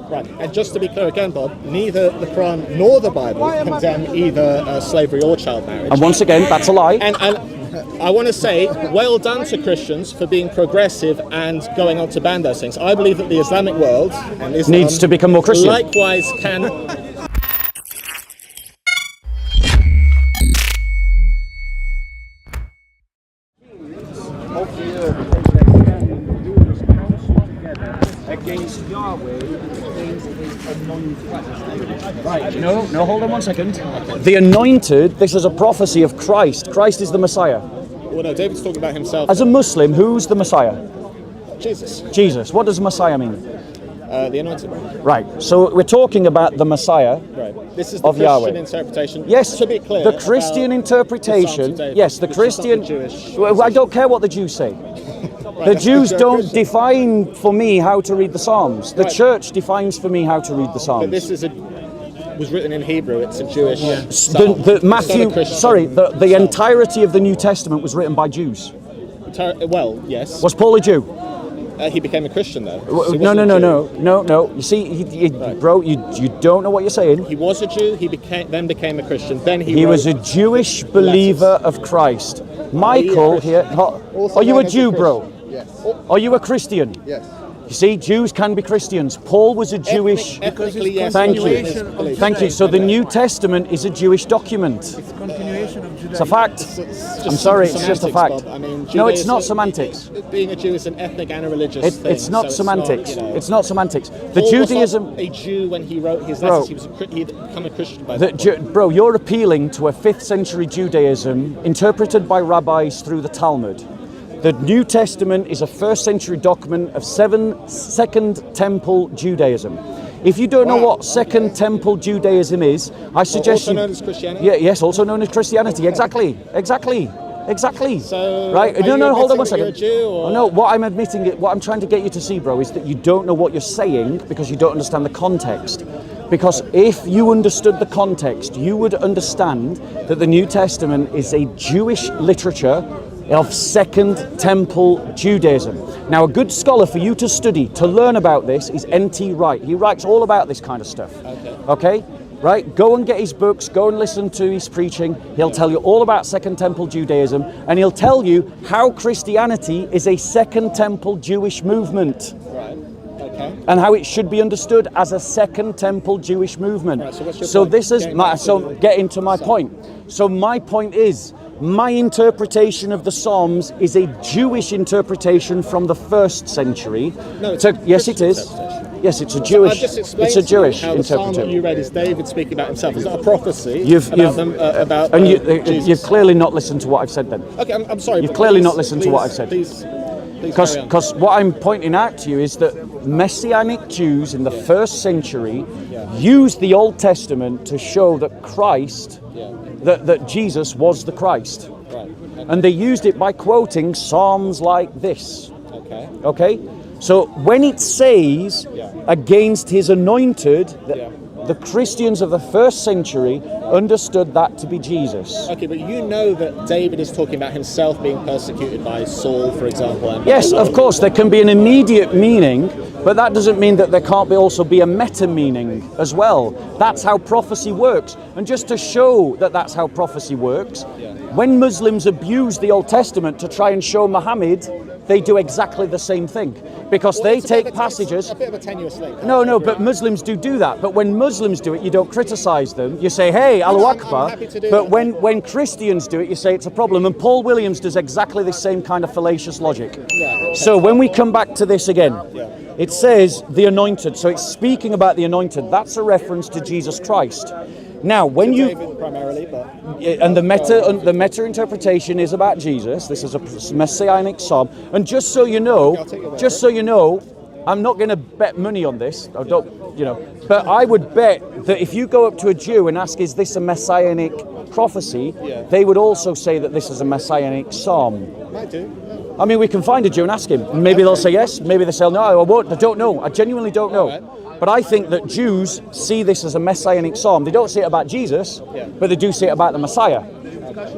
Right, and just to be clear again, Bob, neither the Quran nor the Bible condemn either slavery or child marriage. And once again, that's a lie. And I want to say, well done to Christians for being progressive and going on to ban those things. I believe that the Islamic world and Islam needs to become more Christian. Likewise can... Against Yahweh, against his anointed. Right, no, hold on one second. The anointed, this is a prophecy of Christ. Christ is the Messiah. Well, no, David's talking about himself. As a Muslim, who's the Messiah? Jesus. Jesus. What does Messiah mean? The anointed one. Right, so we're talking about the Messiah. Right. This is the of Christian Yahweh. interpretation. Yes, to be clear, the Christian interpretation. Yes, the Christian. Well, I don't care what the Jews say. The Jews don't define for me how to read the Psalms. The church defines for me how to read the Psalms. But this was written in Hebrew. It's a Jewish Psalm. The entirety of the New Testament was written by Jews. Well, yes. Was Paul a Jew? He became a Christian though. So No. You see, bro, you don't know what you're saying. He was a Jew. He then became a Christian. Then he was a Jewish believer of Christ. Michael here. Are you a Jew, bro? Yes. Are you a Christian? Yes. You see, Jews can be Christians. Paul was a Jewish. Ethnically, yes. Thank you. So the New Testament is a Jewish document. It's continuation of Judaism. It's a fact. I'm sorry, it's just a fact. Bob. I mean, no, it's not semantics. Being a Jew is an ethnic and a religious thing. It's not semantics. It's not semantics. The Paul Judaism. Was a Jew when he wrote his letters. He'd become a Christian by that. Bro, you're appealing to a 5th century Judaism interpreted by rabbis through the Talmud. The New Testament is a 1st century document of Second Temple Judaism. If you don't know what Second Temple Judaism is, I suggest also known as Christianity? Yes, also known as Christianity. Exactly. So, right? No, hold on one second. You're a Jew, or? No, what I'm trying to get you to see, bro, is that you don't know what you're saying because you don't understand the context. Because if you understood the context, you would understand that the New Testament is a Jewish literature of Second Temple Judaism. Now, a good scholar for you to study, to learn about this, is N.T. Wright. He writes all about this kind of stuff. Okay? Right? Go and get his books, go and listen to his preaching. He'll tell you all about Second Temple Judaism, and he'll tell you how Christianity is a Second Temple Jewish movement. Right. Okay. And how it should be understood as a Second Temple Jewish movement. Right, so what's your point? This is get into my point. So my point is, my interpretation of the Psalms is a Jewish interpretation from the 1st century. No, yes, it is. Yes, it's a Jewish. It's a Jewish how the Psalm that you read is David speaking about himself. It's not a prophecy. Jesus. You've clearly not listened to what I've said. Then. Okay, I'm sorry. You've clearly not listened to what I've said. Because what I'm pointing out to you is that Messianic Jews in the 1st century used the Old Testament to show that Christ, that Jesus was the Christ. Right. Okay. And they used it by quoting Psalms like this. Okay. So when it says against his anointed, the Christians of the 1st century understood that to be Jesus. Okay, but you know that David is talking about himself being persecuted by Saul, for example. And yes, of course, there can be an immediate meaning, but that doesn't mean that there can't also be a meta meaning as well. That's how prophecy works. And just to show that that's how prophecy works, when Muslims abuse the Old Testament to try and show Muhammad, they do exactly the same thing, because they take passages. A bit of a tenuous link. No, but Muslims do that. But when Muslims do it, you don't criticize them. You say, hey, Allahu Akbar. But when Christians do it, you say it's a problem. And Paul Williams does exactly the same kind of fallacious logic. So when we come back to this again, it says the anointed. So it's speaking about the anointed. That's a reference to Jesus Christ. Now, when you David primarily, but and the meta interpretation is about Jesus. This is a messianic psalm, and just so you know, I'm not going to bet money on this. I don't, but I would bet that if you go up to a Jew and ask, "Is this a messianic prophecy?" they would also say that this is a messianic psalm. might do. I mean, we can find a Jew and ask him. Maybe they'll say yes. Maybe they'll say no. I won't. I don't know. I genuinely don't know. But I think that Jews see this as a messianic psalm. They don't say it about Jesus, but they do say it about the Messiah.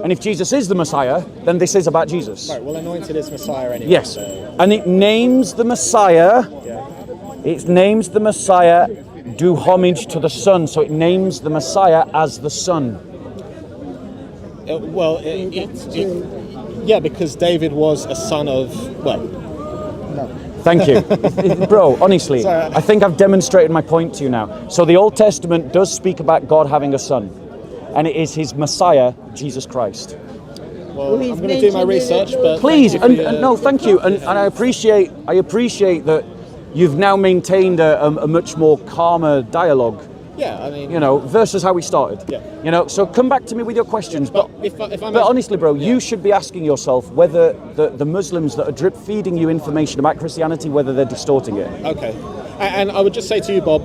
And if Jesus is the Messiah, then this is about Jesus. Right, well, anointed is Messiah anyway. Yes, So. and it names the Messiah It names the Messiah, do homage to the Son. So it names the Messiah as the Son. Yeah, because David was a son of, Thank you. Bro, honestly, Sorry. I think I've demonstrated my point to you now. So the Old Testament does speak about God having a son, and it is his Messiah, Jesus Christ. well, I'm going to do my research, but Please, thank you for and no, thank you, and I appreciate that you've now maintained a much more calmer dialogue. Yeah, I mean, versus how we started. Yeah. So come back to me with your questions. But honestly, bro, you should be asking yourself whether the Muslims that are drip feeding you information about Christianity, whether they're distorting it. Okay, and I would just say to you, Bob,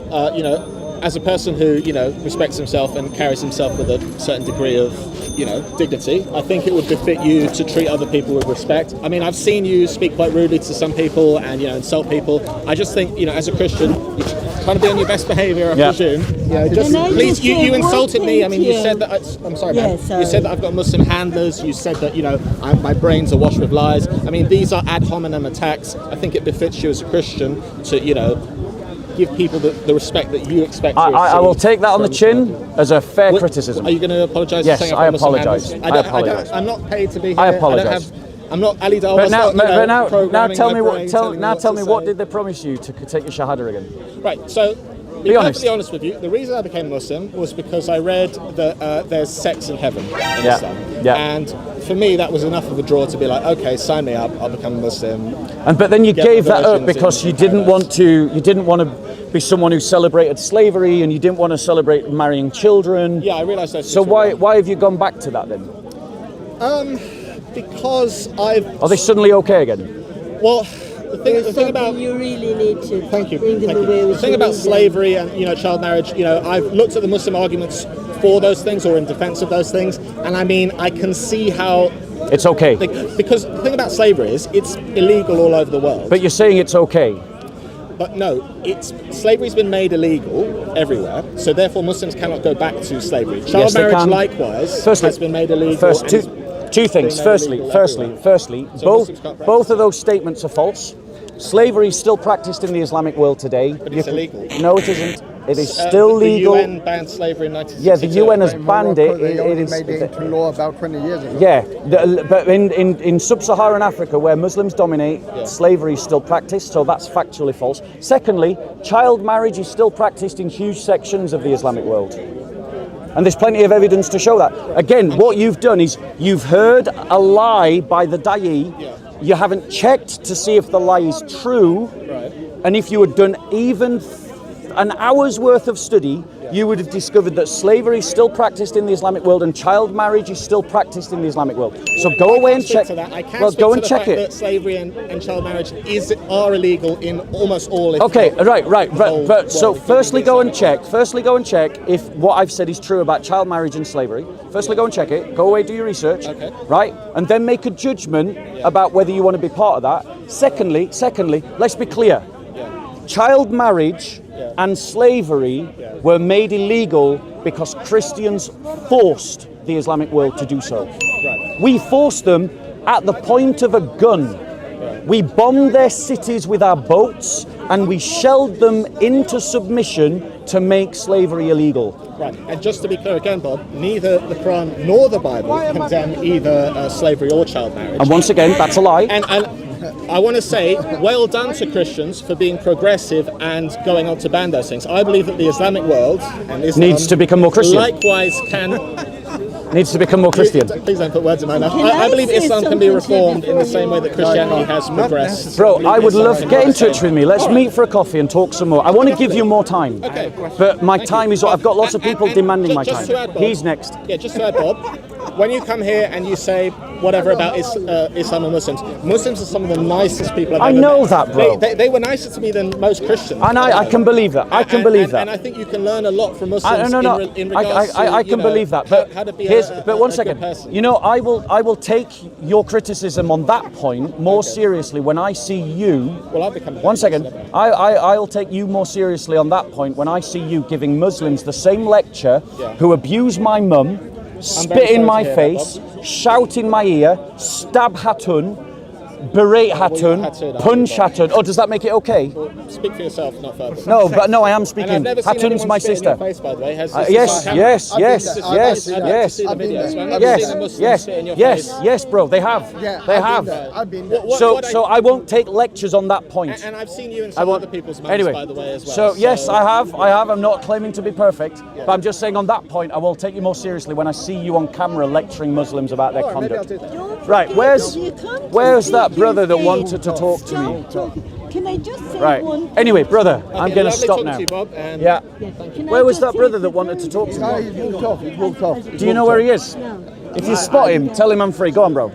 as a person who respects himself and carries himself with a certain degree of dignity, I think it would befit you to treat other people with respect. I mean, I've seen you speak quite rudely to some people and insult people. I just think as a Christian, you should kind of be on your best behaviour, I presume. Please, you insulted me. I mean, you said that. I'm sorry, man. You said that I've got Muslim handlers. You said that my brains are washed with lies. I mean, these are ad hominem attacks. I think it befits you as a Christian to give people the respect that you expect. I will take that on the chin as a fair criticism. Are you going to apologise? Yes, for saying I apologise. I apologise. I'm not paid to be here. I apologise. I'm not Ali Dal. But now tell me what did they promise you to take your Shahada again? Right. So, be honest. Perfectly honest with you, the reason I became Muslim was because I read that there's sex in heaven in Islam. Yeah. And for me, that was enough of a draw to be like, okay, sign me up. I'll become a Muslim. But then you gave that up because you didn't want to be someone who celebrated slavery, and you didn't want to celebrate marrying children. Yeah, I realised that. So why have you gone back to that then? Because Are they suddenly okay again? Well, the thing about you really need to. Thank you. Bring them Thank you. away The with thing you about with them. slavery and child marriage, I've looked at the Muslim arguments for those things or in defence of those things, and I mean, I can see how it's okay. Because the thing about slavery is it's illegal all over the world. But you're saying it's okay. But no, slavery's been made illegal everywhere, so therefore Muslims cannot go back to slavery. Child marriage, likewise, has been made illegal. Two things. Firstly, both of those statements are false. Slavery is still practiced in the Islamic world today. But it's illegal. No, it isn't. It is still legal. The UN banned slavery in 1962. Yeah, the UN has banned it. They only made it into law about 20 years ago. Yeah, but in sub-Saharan Africa, where Muslims dominate, slavery is still practiced, so that's factually false. Secondly, child marriage is still practiced in huge sections of the Islamic world. And there's plenty of evidence to show that. Again, what you've done is you've heard a lie by the da'i. You haven't checked to see if the lie is true. Right. And if you had done even an hour's worth of study, you would have discovered that slavery is still practiced in the Islamic world and child marriage is still practiced in the Islamic world. So go away and check. Go and check it. That slavery and child marriage are illegal in almost all. Okay, right. But so firstly go and check if what I've said is true about child marriage and slavery. Firstly go and check it. Go away, do your research. Okay. Right? And then make a judgment about whether you want to be part of that. Secondly, let's be clear. Child marriage and slavery were made illegal because Christians forced the Islamic world to do so. Right. We forced them at the point of a gun. We bombed their cities with our boats and we shelled them into submission to make slavery illegal. Right, and just to be clear again, Bob, neither the Quran nor the Bible condemn either slavery or child marriage. And once again, that's a lie. And I want to say, well done to Christians for being progressive and going on to ban those things. I believe that the Islamic world and Islam needs to become more Christian. Likewise, needs to become more Christian. Please don't put words in my mouth. I believe Islam can be reformed in the same way that Christianity has progressed. Bro, I would love to get in touch with me. Let's meet for a coffee and talk some more. I want to give you more time. Okay. But my time is. I've got lots of people demanding my time. He's next. Yeah, just to add, Bob, when you come here and you say whatever about Islam and Muslims are some of the nicest people I've ever met. I know that, bro. They were nicer to me than most Christians. And I can believe that. I can believe that. And I think you can learn a lot from Muslims in regards to I can believe that. But how to be but one second. I will take your criticism on that point more seriously when I see you. Well, I'll become. One second. I'll take you more seriously on that point when I see you giving Muslims the same lecture who abuse my mum, spit in my face, shout in my ear, stab Hatun, berate Hatun, Hatun, punch Hatun. Oh, does that make it okay? Well, speak for yourself, not further. No, but no, I am And speaking. I've never seen Hatun's anyone my spit in sister. your face, by the way. Has this Yes, been- yes, I've yes, been there. yes, I'd like to yes, see the I've been videos. there. I've never seen a Muslim yes, spit in your yes, face. yes, bro. They have. Yeah, They I've have. been there. I've been there. So I won't take lectures on that point. And I've seen you in I some won't. other people's mouths, Anyway, by the way, as well. so yes, I have. I'm not claiming to be perfect, but I'm just saying on that point, I will take you more seriously when I see you on camera lecturing Muslims about their All right, maybe I'll conduct. do that. Right, where's that brother that wanted to talk to me? Can I just say Right. one? Anyway, brother, I'm Okay, going to lovely stop talking now. to you, Bob, and Yeah. Can I Where was just that say brother that it's wanted to talk to No, me? he's walked off. He's walked off. Do you know where he is? No. If you spot him, tell him I'm free. Go on, bro.